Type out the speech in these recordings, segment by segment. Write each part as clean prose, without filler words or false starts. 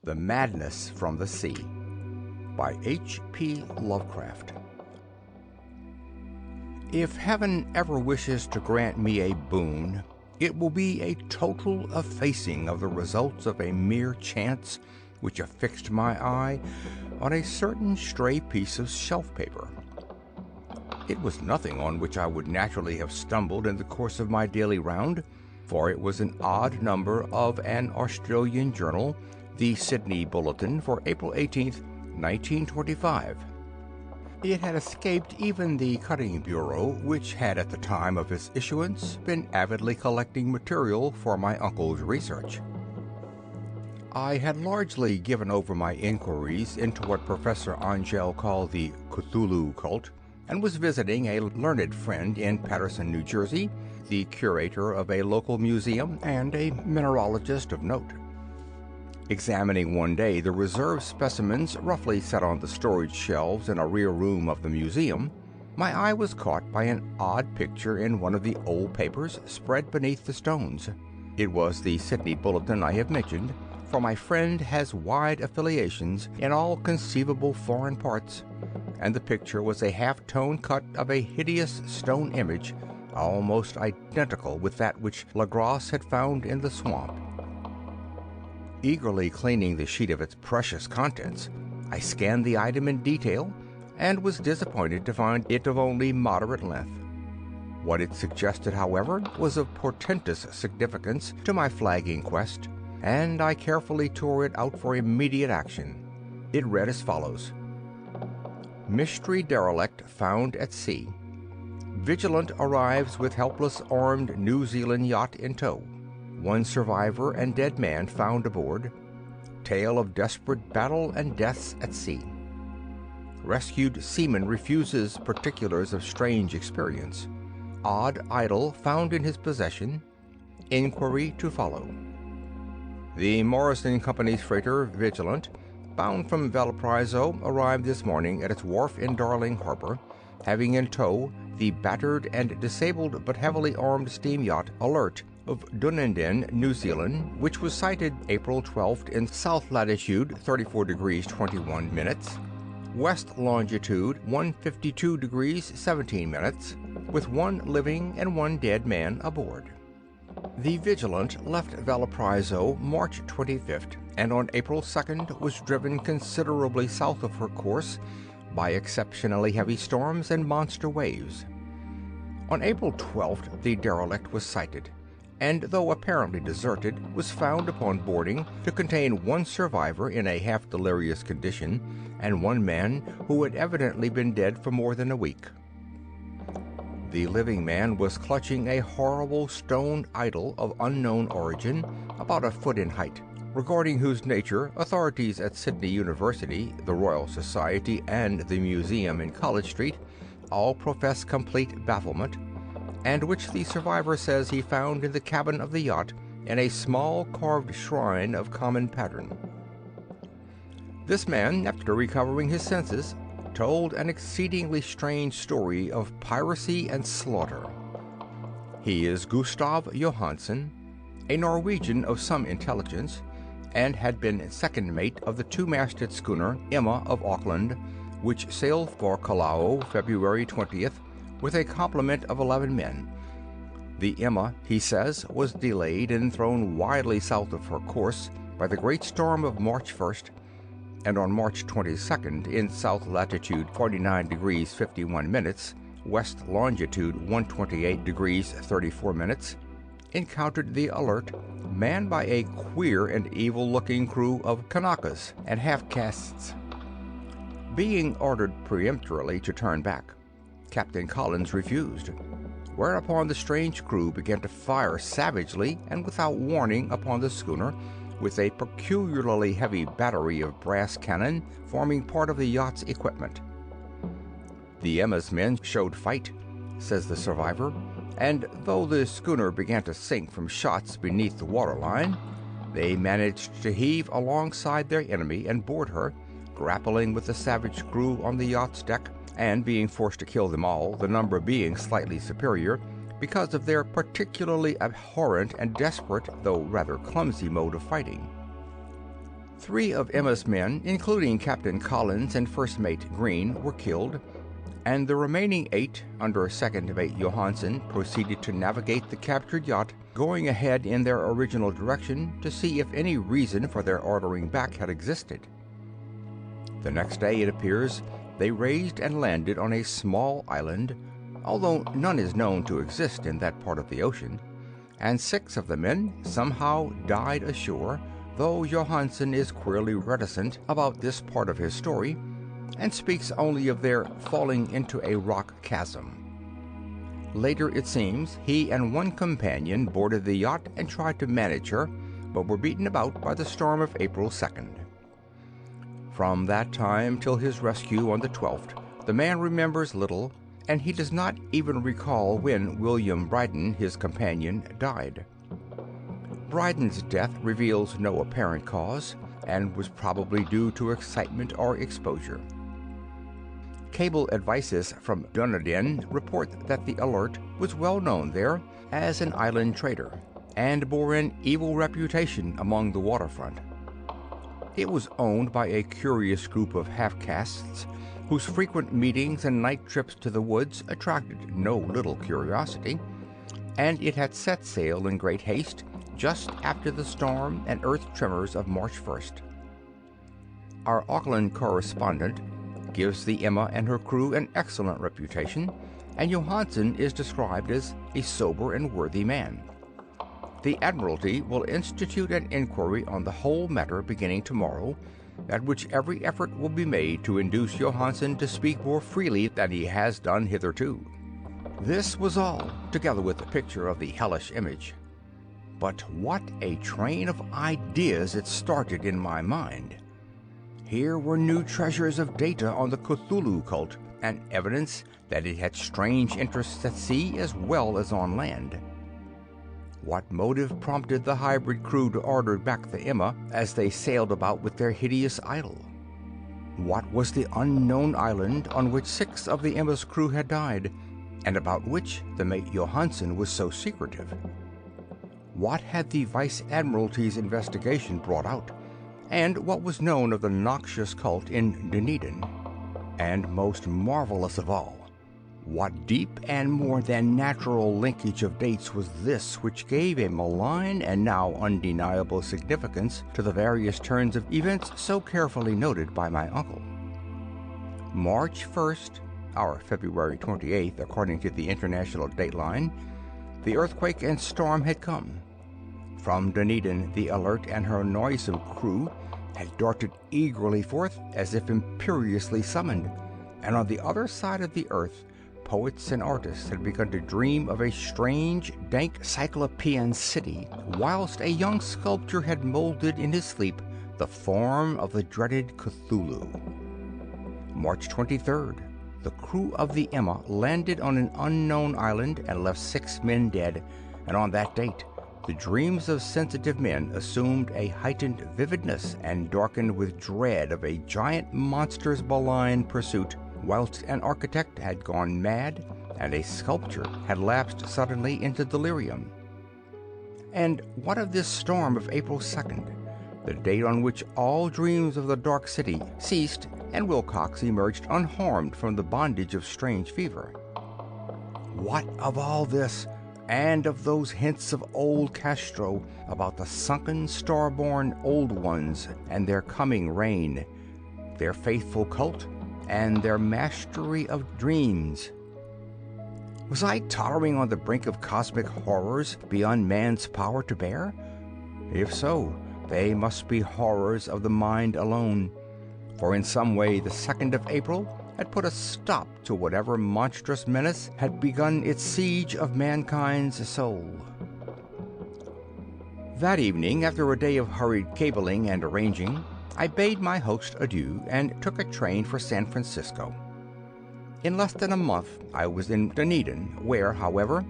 The Madness from the Sea by H.P. Lovecraft. If heaven ever wishes to grant me a boon, it will be a total effacing of the results of a mere chance which affixed my eye on a certain stray piece of shelf paper. It was nothing on which I would naturally have stumbled in the course of my daily round, for it was an odd number of an Australian journal, the Sydney Bulletin, for April 18th, 1925. It had escaped even the Cutting Bureau, which had at the time of its issuance been avidly collecting material for my uncle's research. I had largely given over my inquiries into what Professor Angell called the Cthulhu cult, and was visiting a learned friend in Paterson, New Jersey, the curator of a local museum and a mineralogist of note. Examining one day the reserve specimens roughly set on the storage shelves in a rear room of the museum, my eye was caught by an odd picture in one of the old papers spread beneath the stones. It was the Sydney Bulletin I have mentioned, for my friend has wide affiliations in all conceivable foreign parts, and the picture was a half-tone cut of a hideous stone image almost identical with that which Legrasse had found in the swamp. Eagerly cleaning the sheet of its precious contents, I scanned the item in detail and was disappointed to find it of only moderate length. What it suggested, however, was of portentous significance to my flagging quest, and I carefully tore it out for immediate action. It read as follows: Mystery derelict found at sea. Vigilant arrives with helpless armed New Zealand yacht in tow. One survivor and dead man found aboard. Tale of desperate battle and deaths at sea. Rescued seaman refuses particulars of strange experience. Odd idol found in his possession. Inquiry to follow. The Morrison Company's freighter Vigilant, bound from Valparaiso, arrived this morning at its wharf in Darling Harbor, having in tow the battered and disabled but heavily armed steam yacht Alert of Dunedin, New Zealand, which was sighted April 12th in south latitude 34 degrees 21 minutes, west longitude 152 degrees 17 minutes, with one living and one dead man aboard. The Vigilant left Valparaiso March 25th, and on April 2nd was driven considerably south of her course by exceptionally heavy storms and monster waves. On April 12th the derelict was sighted, and though apparently deserted, was found upon boarding to contain one survivor in a half-delirious condition and one man who had evidently been dead for more than a week. The living man was clutching a horrible stone idol of unknown origin, about a foot in height, regarding whose nature authorities at Sydney University, the Royal Society, and the museum in College Street all profess complete bafflement, and which the survivor says he found in the cabin of the yacht in a small carved shrine of common pattern. This man, after recovering his senses, told an exceedingly strange story of piracy and slaughter. He is Gustav Johansen, a Norwegian of some intelligence, and had been second mate of the two-masted schooner Emma of Auckland, which sailed for Callao February 20th with a complement of 11 men. The Emma, he says, was delayed and thrown widely south of her course by the great storm of March 1st, and on March 22nd, in south latitude 49 degrees 51 minutes, west longitude 128 degrees 34 minutes, encountered the Alert, manned by a queer and evil-looking crew of Kanakas and half-castes. Being ordered peremptorily to turn back, Captain Collins refused, whereupon the strange crew began to fire savagely and without warning upon the schooner with a peculiarly heavy battery of brass cannon forming part of the yacht's equipment. The Emma's men showed fight, says the survivor, and though the schooner began to sink from shots beneath the waterline, they managed to heave alongside their enemy and board her, grappling with the savage crew on the yacht's deck, and being forced to kill them all, the number being slightly superior, because of their particularly abhorrent and desperate, though rather clumsy, mode of fighting. 3 of Emma's men, including Captain Collins and First Mate Green, were killed, and the remaining 8, under Second Mate Johansen, proceeded to navigate the captured yacht, going ahead in their original direction to see if any reason for their ordering back had existed. The next day, it appears, they raised and landed on a small island, although none is known to exist in that part of the ocean, and 6 of the men somehow died ashore, though Johansen is queerly reticent about this part of his story and speaks only of their falling into a rock chasm. Later, it seems, he and one companion boarded the yacht and tried to manage her, but were beaten about by the storm of April 2nd. From that time till his rescue on the 12th, the man remembers little, and he does not even recall when William Bryden, his companion, died. Bryden's death reveals no apparent cause, and was probably due to excitement or exposure. Cable advices from Dunedin report that the Alert was well known there as an island trader, and bore an evil reputation among the waterfront. It was owned by a curious group of half-castes whose frequent meetings and night trips to the woods attracted no little curiosity, and it had set sail in great haste just after the storm and earth tremors of March 1st. Our Auckland correspondent gives the Emma and her crew an excellent reputation, and Johansen is described as a sober and worthy man. The Admiralty will institute an inquiry on the whole matter beginning tomorrow, at which every effort will be made to induce Johansen to speak more freely than he has done hitherto. This was all, together with the picture of the hellish image. But what a train of ideas it started in my mind! Here were new treasures of data on the Cthulhu cult, and evidence that it had strange interests at sea as well as on land. What motive prompted the hybrid crew to order back the Emma as they sailed about with their hideous idol? What was the unknown island on which 6 of the Emma's crew had died, and about which the mate Johansen was so secretive? What had the Vice Admiralty's investigation brought out, and what was known of the noxious cult in Dunedin? And most marvelous of all, what deep and more than natural linkage of dates was this which gave a malign and now undeniable significance to the various turns of events so carefully noted by my uncle? March 1st, our February 28th according to the international dateline, the earthquake and storm had come. From Dunedin, the Alert and her noisome crew had darted eagerly forth as if imperiously summoned, and on the other side of the earth, poets and artists had begun to dream of a strange, dank cyclopean city, whilst a young sculptor had molded in his sleep the form of the dreaded Cthulhu. March 23rd, the crew of the Emma landed on an unknown island and left 6 men dead, and on that date, the dreams of sensitive men assumed a heightened vividness and darkened with dread of a giant monster's malign pursuit, whilst an architect had gone mad and a sculptor had lapsed suddenly into delirium. And what of this storm of April 2nd, the date on which all dreams of the dark city ceased and Wilcox emerged unharmed from the bondage of strange fever? What of all this, and of those hints of old Castro about the sunken star-born old ones and their coming reign, their faithful cult, and their mastery of dreams? Was I tottering on the brink of cosmic horrors beyond man's power to bear? If so, they must be horrors of the mind alone, for in some way the 2nd of April had put a stop to whatever monstrous menace had begun its siege of mankind's soul. That evening, after a day of hurried cabling and arranging, I bade my host adieu and took a train for San Francisco. In less than a month I was in Dunedin, where, however,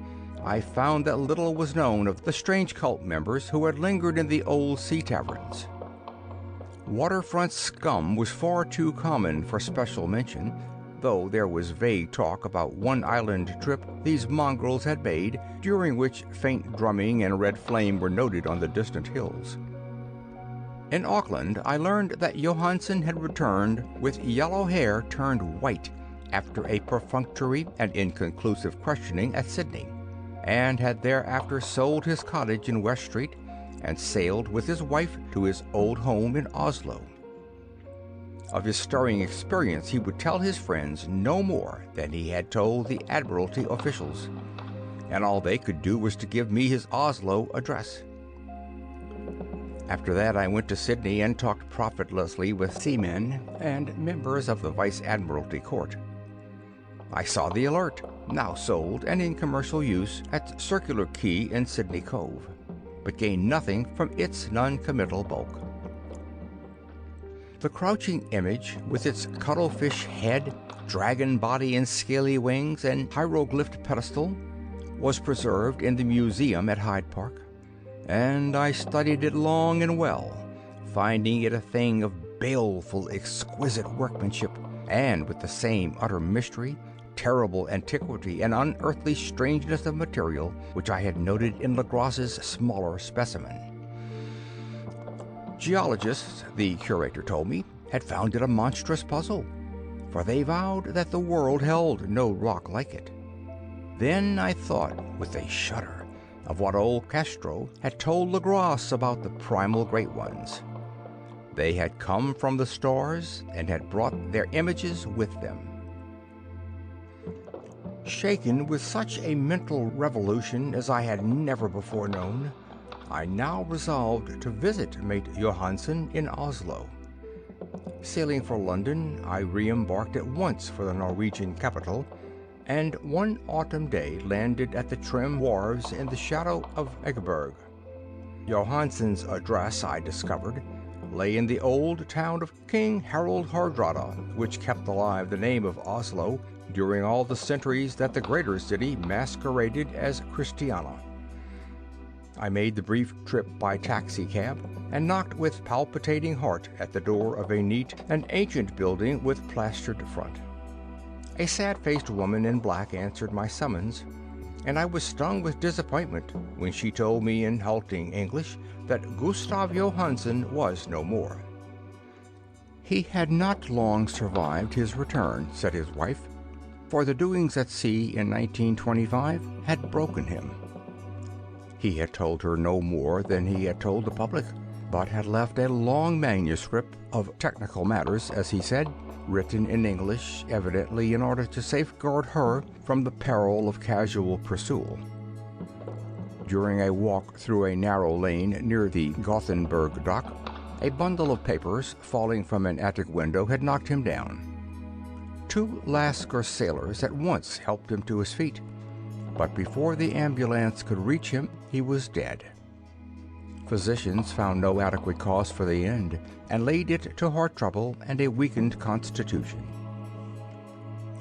I found that little was known of the strange cult members who had lingered in the old sea taverns. Waterfront scum was far too common for special mention, though there was vague talk about one island trip these mongrels had made, during which faint drumming and red flame were noted on the distant hills. In Auckland, I learned that Johansen had returned with yellow hair turned white after a perfunctory and inconclusive questioning at Sydney, and had thereafter sold his cottage in West Street and sailed with his wife to his old home in Oslo. Of his stirring experience he would tell his friends no more than he had told the Admiralty officials, and all they could do was to give me his Oslo address. After that I went to Sydney and talked profitlessly with seamen and members of the Vice Admiralty Court. I saw the Alert, now sold and in commercial use at Circular Quay in Sydney Cove, but gained nothing from its non-committal bulk. The crouching image, with its cuttlefish head, dragon body and scaly wings, and hieroglyphed pedestal, was preserved in the museum at Hyde Park, and I studied it long and well, finding it a thing of baleful, exquisite workmanship, and with the same utter mystery, terrible antiquity, and unearthly strangeness of material which I had noted in Legras's smaller specimen. Geologists, the curator told me, had found it a monstrous puzzle, for they vowed that the world held no rock like it. Then I thought, with a shudder, of what old Castro had told Legras about the primal great ones. They had come from the stars and had brought their images with them. Shaken with such a mental revolution as I had never before known, I now resolved to visit mate Johansen in Oslo. Sailing for London, I re-embarked at once for the Norwegian capital, and one autumn day landed at the trim wharves in the shadow of Egeberg. Johansen's address, I discovered, lay in the old town of King Harald Hardrada, which kept alive the name of Oslo during all the centuries that the greater city masqueraded as Christiania. I made the brief trip by taxicab and knocked with palpitating heart at the door of a neat and ancient building with plastered front. A sad-faced woman in black answered my summons, and I was stung with disappointment when she told me in halting English that Gustav Johansen was no more. He had not long survived his return, said his wife, for the doings at sea in 1925 had broken him. He had told her no more than he had told the public, but had left a long manuscript of technical matters, as he said, written in English, evidently in order to safeguard her from the peril of casual pursuit. During a walk through a narrow lane near the Gothenburg dock, a bundle of papers falling from an attic window had knocked him down. 2 Lascar sailors at once helped him to his feet, but before the ambulance could reach him, he was dead. Physicians found no adequate cause for the end, and laid it to heart trouble and a weakened constitution.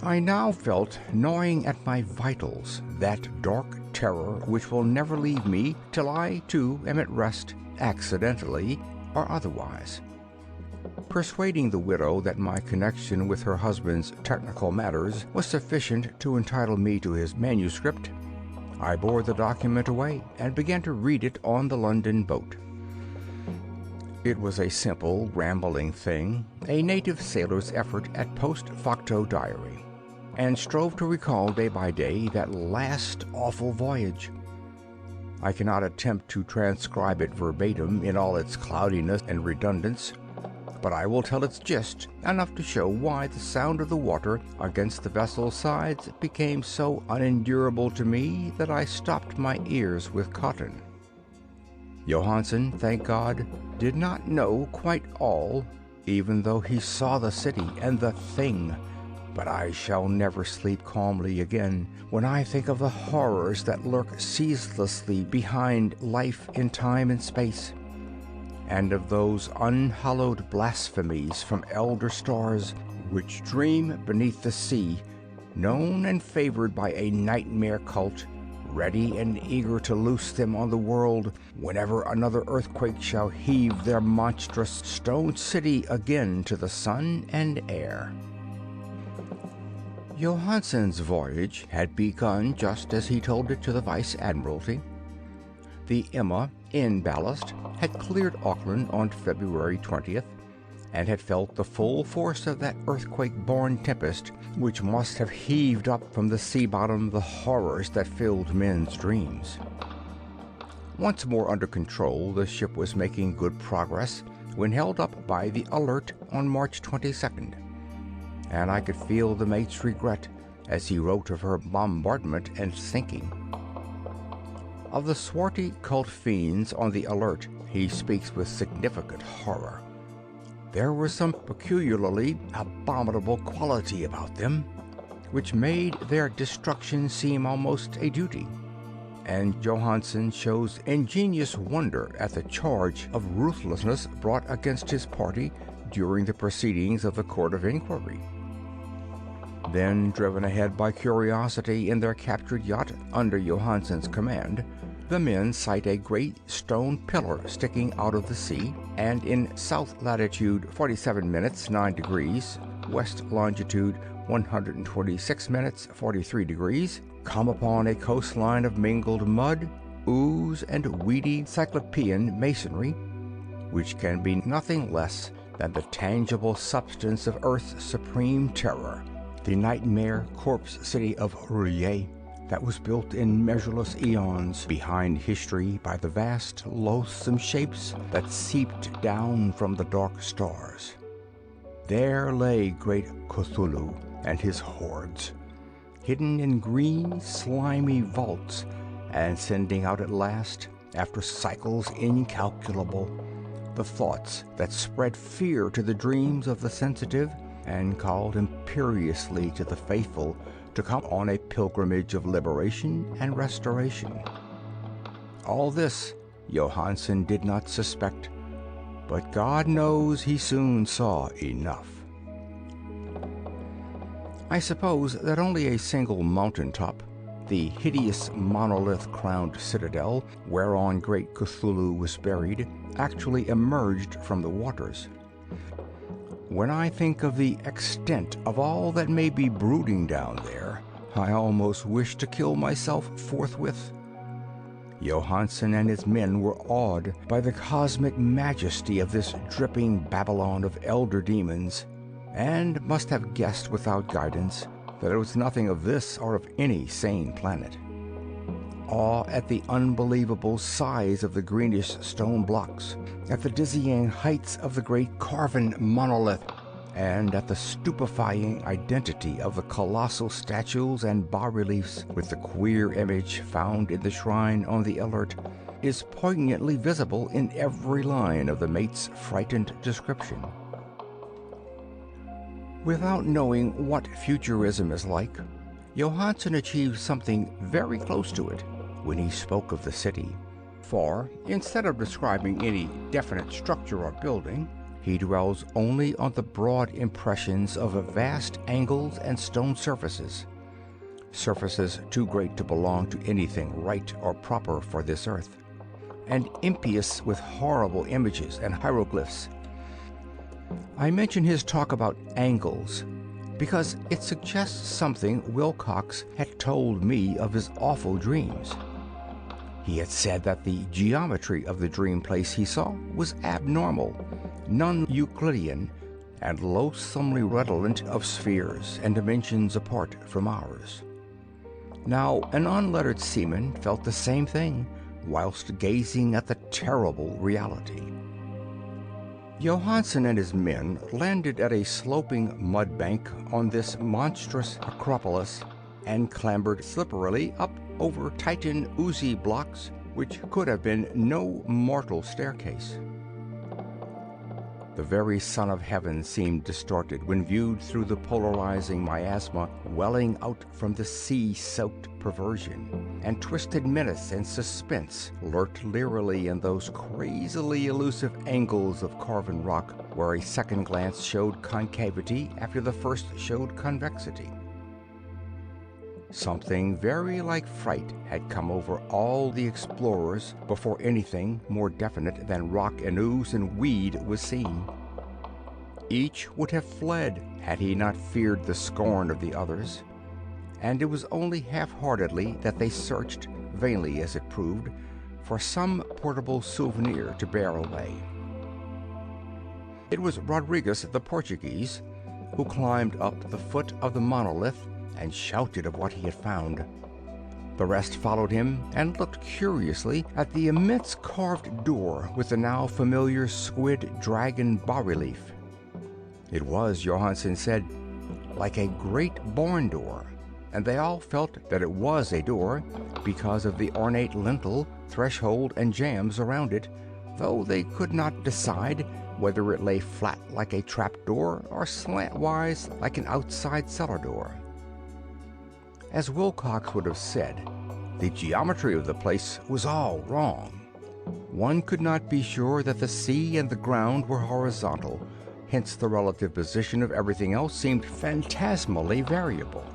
I now felt gnawing at my vitals that dark terror which will never leave me till I, too, am at rest, accidentally or otherwise. Persuading the widow that my connection with her husband's technical matters was sufficient to entitle me to his manuscript, I bore the document away and began to read it on the London boat. It was a simple, rambling thing, a native sailor's effort at post facto diary, and strove to recall day by day that last awful voyage. I cannot attempt to transcribe it verbatim in all its cloudiness and redundance, but I will tell its gist, enough to show why the sound of the water against the vessel's sides became so unendurable to me that I stopped my ears with cotton. Johansen, thank God, did not know quite all, even though he saw the city and the thing, but I shall never sleep calmly again when I think of the horrors that lurk ceaselessly behind life in time and space, and of those unhallowed blasphemies from elder stars which dream beneath the sea, known and favored by a nightmare cult, ready and eager to loose them on the world whenever another earthquake shall heave their monstrous stone city again to the sun and air. Johansen's voyage had begun just as he told it to the Vice Admiralty. The Emma in ballast, had cleared Auckland on February 20th, and had felt the full force of that earthquake-born tempest which must have heaved up from the sea bottom the horrors that filled men's dreams. Once more under control, the ship was making good progress when held up by the Alert on March 22nd, and I could feel the mate's regret as he wrote of her bombardment and sinking. Of the swarthy cult fiends on the Alert, he speaks with significant horror. There was some peculiarly abominable quality about them, which made their destruction seem almost a duty, and Johansen shows ingenious wonder at the charge of ruthlessness brought against his party during the proceedings of the Court of Inquiry. Then, driven ahead by curiosity in their captured yacht under Johansen's command, the men sight a great stone pillar sticking out of the sea, and in south latitude 47 minutes 9 degrees, west longitude 126 minutes 43 degrees, come upon a coastline of mingled mud, ooze, and weedy Cyclopean masonry, which can be nothing less than the tangible substance of Earth's supreme terror, the nightmare corpse city of Rouillé, that was built in measureless eons behind history by the vast, loathsome shapes that seeped down from the dark stars. There lay great Cthulhu and his hordes, hidden in green, slimy vaults, and sending out at last, after cycles incalculable, the thoughts that spread fear to the dreams of the sensitive and called imperiously to the faithful to come on a pilgrimage of liberation and restoration. All this Johansen did not suspect, but God knows he soon saw enough. I suppose that only a single mountaintop, the hideous monolith-crowned citadel whereon great Cthulhu was buried, actually emerged from the waters. When I think of the extent of all that may be brooding down there, I almost wish to kill myself forthwith. Johansen and his men were awed by the cosmic majesty of this dripping Babylon of elder demons, and must have guessed without guidance that it was nothing of this or of any sane planet. Awe at the unbelievable size of the greenish stone blocks, at the dizzying heights of the great carven monolith, and at the stupefying identity of the colossal statues and bas-reliefs with the queer image found in the shrine on the Alert, is poignantly visible in every line of the mate's frightened description. Without knowing what futurism is like, Johansen achieved something very close to it when he spoke of the city, for instead of describing any definite structure or building, he dwells only on the broad impressions of vast angles and stone surfaces too great to belong to anything right or proper for this earth, and impious with horrible images and hieroglyphs. I mention his talk about angles because it suggests something Wilcox had told me of his awful dreams. He had said that the geometry of the dream place he saw was abnormal, non-Euclidean, and loathsomely redolent of spheres and dimensions apart from ours. Now, an unlettered seaman felt the same thing whilst gazing at the terrible reality. Johansen and his men landed at a sloping mud bank on this monstrous acropolis and clambered slipperily up over Titan oozy blocks which could have been no mortal staircase. The very Son of Heaven seemed distorted when viewed through the polarizing miasma welling out from the sea-soaked perversion, and twisted menace and suspense lurked leerily in those crazily elusive angles of carven rock where a second glance showed concavity after the first showed convexity. Something very like fright had come over all the explorers before anything more definite than rock and ooze and weed was seen. Each would have fled had he not feared the scorn of the others, and it was only half-heartedly that they searched, vainly as it proved, for some portable souvenir to bear away. It was Rodriguez the Portuguese who climbed up the foot of the monolith and shouted of what he had found. The rest followed him and looked curiously at the immense carved door with the now familiar squid dragon bas-relief. It was, Johansen said, like a great barn door, and they all felt that it was a door because of the ornate lintel, threshold, and jambs around it, though they could not decide whether it lay flat like a trapdoor or slantwise like an outside cellar door. As Wilcox would have said, the geometry of the place was all wrong. One could not be sure that the sea and the ground were horizontal, hence the relative position of everything else seemed phantasmally variable.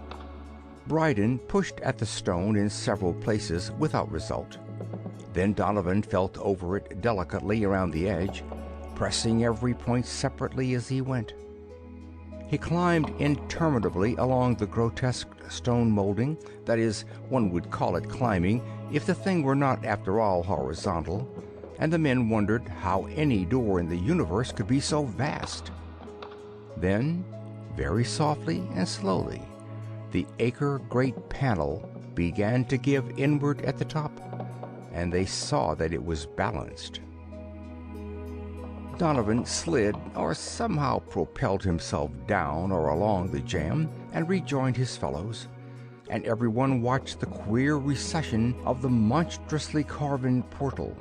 Bryden pushed at the stone in several places without result. Then Donovan felt over it delicately around the edge, pressing every point separately as he went. He climbed interminably along the grotesque stone molding, that is, one would call it climbing if the thing were not after all horizontal, and the men wondered how any door in the universe could be so vast. Then, very softly and slowly, the acre-great panel began to give inward at the top, and they saw that it was balanced. Donovan slid or somehow propelled himself down or along the jamb and rejoined his fellows, and everyone watched the queer recession of the monstrously carven portal.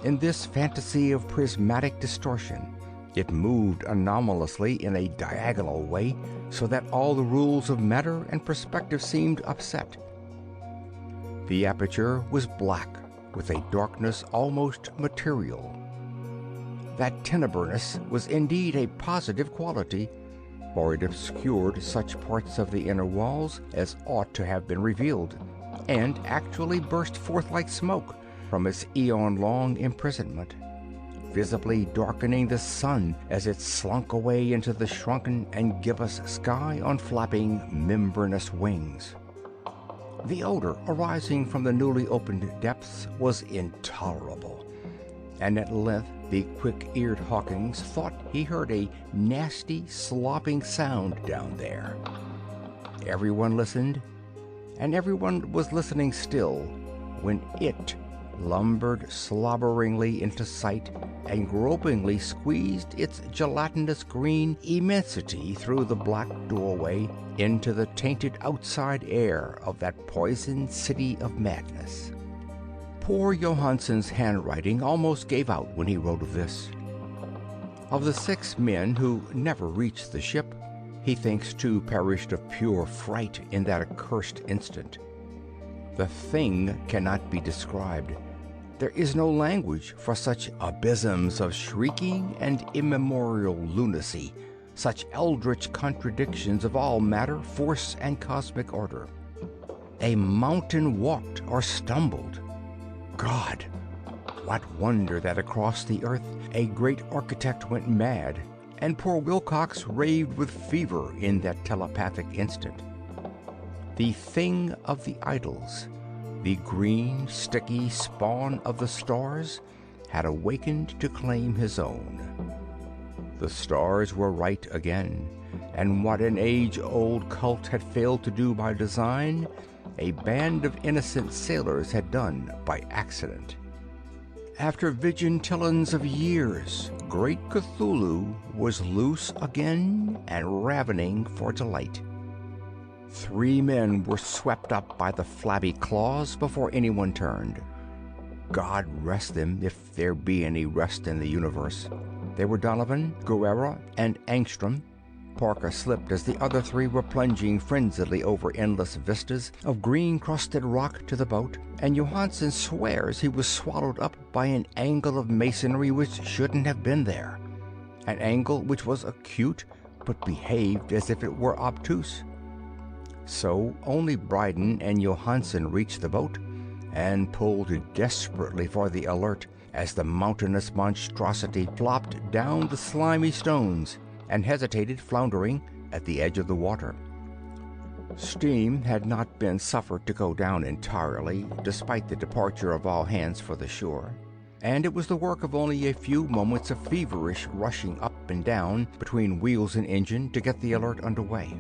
In this fantasy of prismatic distortion, it moved anomalously in a diagonal way, so that all the rules of matter and perspective seemed upset. The aperture was black, with a darkness almost material. That tenebreness was indeed a positive quality, for it obscured such parts of the inner walls as ought to have been revealed, and actually burst forth like smoke from its eon-long imprisonment, visibly darkening the sun as it slunk away into the shrunken and gibbous sky on flapping membranous wings. The odor arising from the newly opened depths was intolerable, and at length the quick-eared Hawkins thought he heard a nasty, slopping sound down there. Everyone listened, and everyone was listening still, when it lumbered slobberingly into sight and gropingly squeezed its gelatinous green immensity through the black doorway into the tainted outside air of that poisoned city of madness. Poor Johansen's handwriting almost gave out when he wrote of this. Of the 6 men who never reached the ship, he thinks 2 perished of pure fright in that accursed instant. The thing cannot be described. There is no language for such abysms of shrieking and immemorial lunacy, such eldritch contradictions of all matter, force, and cosmic order. A mountain walked or stumbled. God, what wonder that across the earth a great architect went mad, and poor Wilcox raved with fever in that telepathic instant. The thing of the idols, the green, sticky spawn of the stars, had awakened to claim his own. The stars were right again, and what an age-old cult had failed to do by design, a band of innocent sailors had done by accident. After vigilance of years, great Cthulhu was loose again and ravening for delight. 3 men were swept up by the flabby claws before anyone turned. God rest them, if there be any rest in the universe. They were Donovan, Guerrera, and Angstrom. Parker slipped as the other 3 were plunging frenziedly over endless vistas of green-crusted rock to the boat, and Johansen swears he was swallowed up by an angle of masonry which shouldn't have been there, an angle which was acute but behaved as if it were obtuse. So only Bryden and Johansen reached the boat and pulled desperately for the Alert as the mountainous monstrosity flopped down the slimy stones and hesitated, floundering, at the edge of the water. Steam had not been suffered to go down entirely, despite the departure of all hands for the shore, and it was the work of only a few moments of feverish rushing up and down between wheels and engine to get the Alert underway.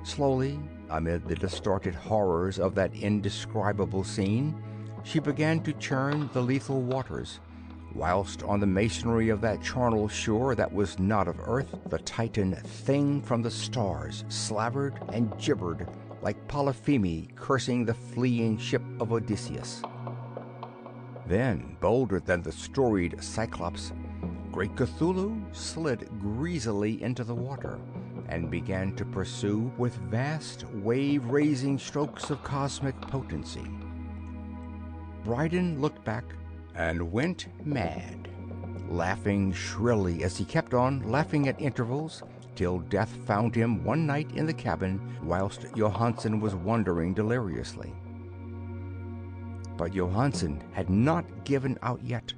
Slowly, amid the distorted horrors of that indescribable scene, she began to churn the lethal waters, whilst on the masonry of that charnel shore that was not of earth, the Titan thing from the stars slavered and gibbered like Polypheme cursing the fleeing ship of Odysseus. Then, bolder than the storied Cyclops, great Cthulhu slid greasily into the water and began to pursue with vast wave-raising strokes of cosmic potency. Bryden looked back and went mad, laughing shrilly as he kept on laughing at intervals till death found him one night in the cabin whilst Johansen was wondering deliriously. But Johansen had not given out yet.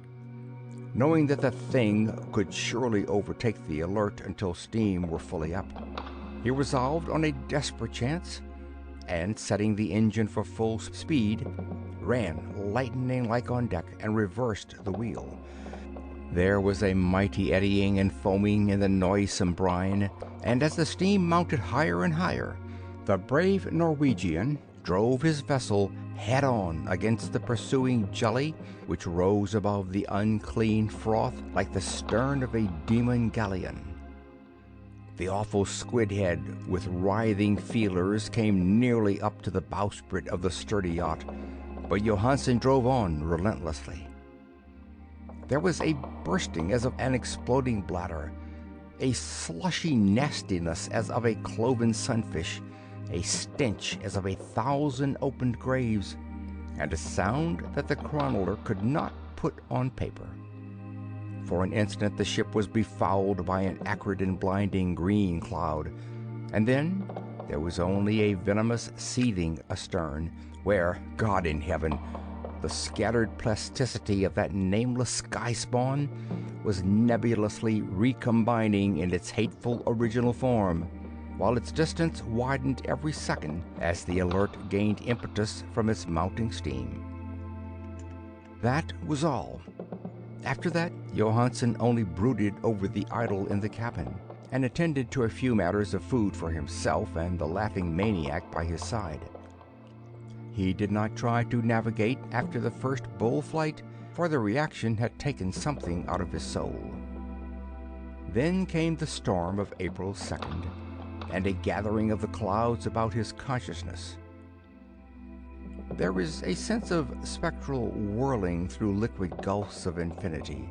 Knowing that the thing could surely overtake the Alert until steam were fully up, he resolved on a desperate chance, and setting the engine for full speed, ran lightning-like on deck and reversed the wheel. There was a mighty eddying and foaming in the noisome brine, and as the steam mounted higher and higher, the brave Norwegian drove his vessel head-on against the pursuing jelly, which rose above the unclean froth like the stern of a demon galleon. The awful squid head with writhing feelers came nearly up to the bowsprit of the sturdy yacht, but Johansen drove on relentlessly. There was a bursting as of an exploding bladder, a slushy nastiness as of a cloven sunfish, a stench as of 1,000 opened graves, and a sound that the chronicler could not put on paper. For an instant the ship was befouled by an acrid and blinding green cloud, and then there was only a venomous seething astern, where, God in heaven, the scattered plasticity of that nameless sky spawn was nebulously recombining in its hateful original form, while its distance widened every second as the Alert gained impetus from its mounting steam. That was all. After that, Johansen only brooded over the idol in the cabin, and attended to a few matters of food for himself and the laughing maniac by his side. He did not try to navigate after the first bull flight, for the reaction had taken something out of his soul. Then came the storm of April 2nd, and a gathering of the clouds about his consciousness. There is a sense of spectral whirling through liquid gulfs of infinity,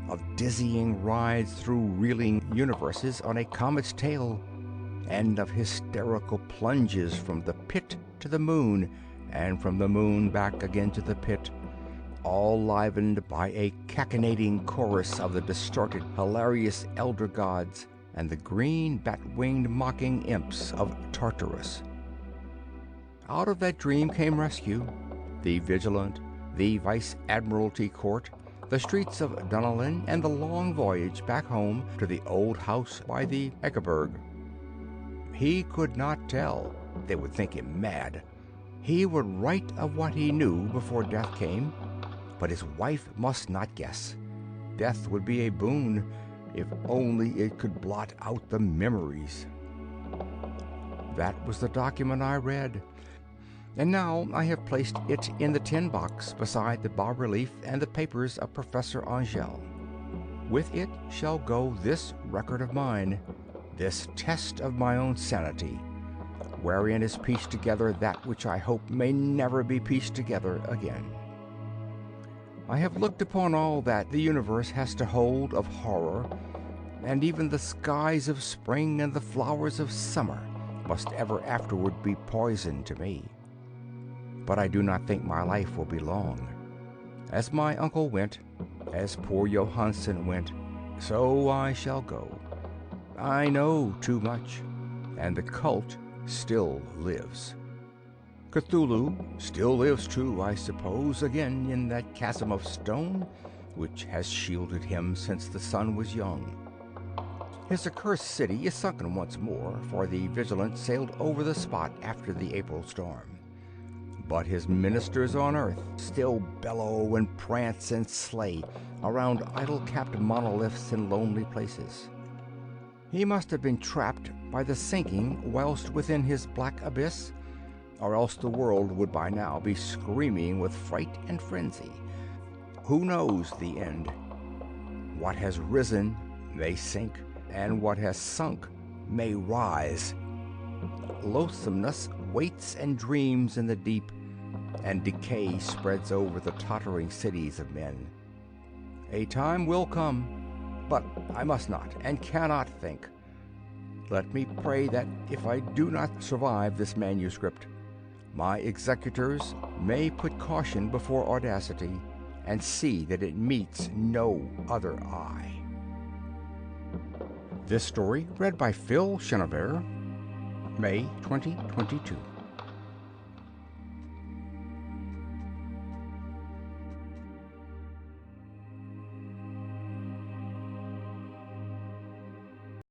of dizzying rides through reeling universes on a comet's tail, and of hysterical plunges from the pit to the moon, and from the moon back again to the pit, all livened by a cachinnating chorus of the distorted, hilarious elder gods and the green bat-winged mocking imps of Tartarus. Out of that dream came rescue, the Vigilant, the Vice-Admiralty Court, the streets of Dunallin, and the long voyage back home to the old house by the Ekeberg. He could not tell. They would think him mad. He would write of what he knew before death came, but his wife must not guess. Death would be a boon, if only it could blot out the memories. That was the document I read, and now I have placed it in the tin box beside the bas-relief and the papers of Professor Angel. With it shall go this record of mine, this test of my own sanity, wherein is pieced together that which I hope may never be pieced together again. I have looked upon all that the universe has to hold of horror, and even the skies of spring and the flowers of summer must ever afterward be poison to me. But I do not think my life will be long. As my uncle went, as poor Johansen went, so I shall go. I know too much, and the cult still lives. Cthulhu still lives too, I suppose, again in that chasm of stone which has shielded him since the sun was young. His accursed city is sunken once more, for the Vigilant sailed over the spot after the April storm. But his ministers on earth still bellow and prance and slay around idol-capped monoliths in lonely places. He must have been trapped by the sinking whilst within his black abyss, or else the world would by now be screaming with fright and frenzy. Who knows the end? What has risen may sink, and what has sunk may rise. Loathsomeness waits and dreams in the deep, and decay spreads over the tottering cities of men. A time will come, but I must not and cannot think. Let me pray that if I do not survive this manuscript, my executors may put caution before audacity and see that it meets no other eye. This story read by Phil Chenevert, May 2022.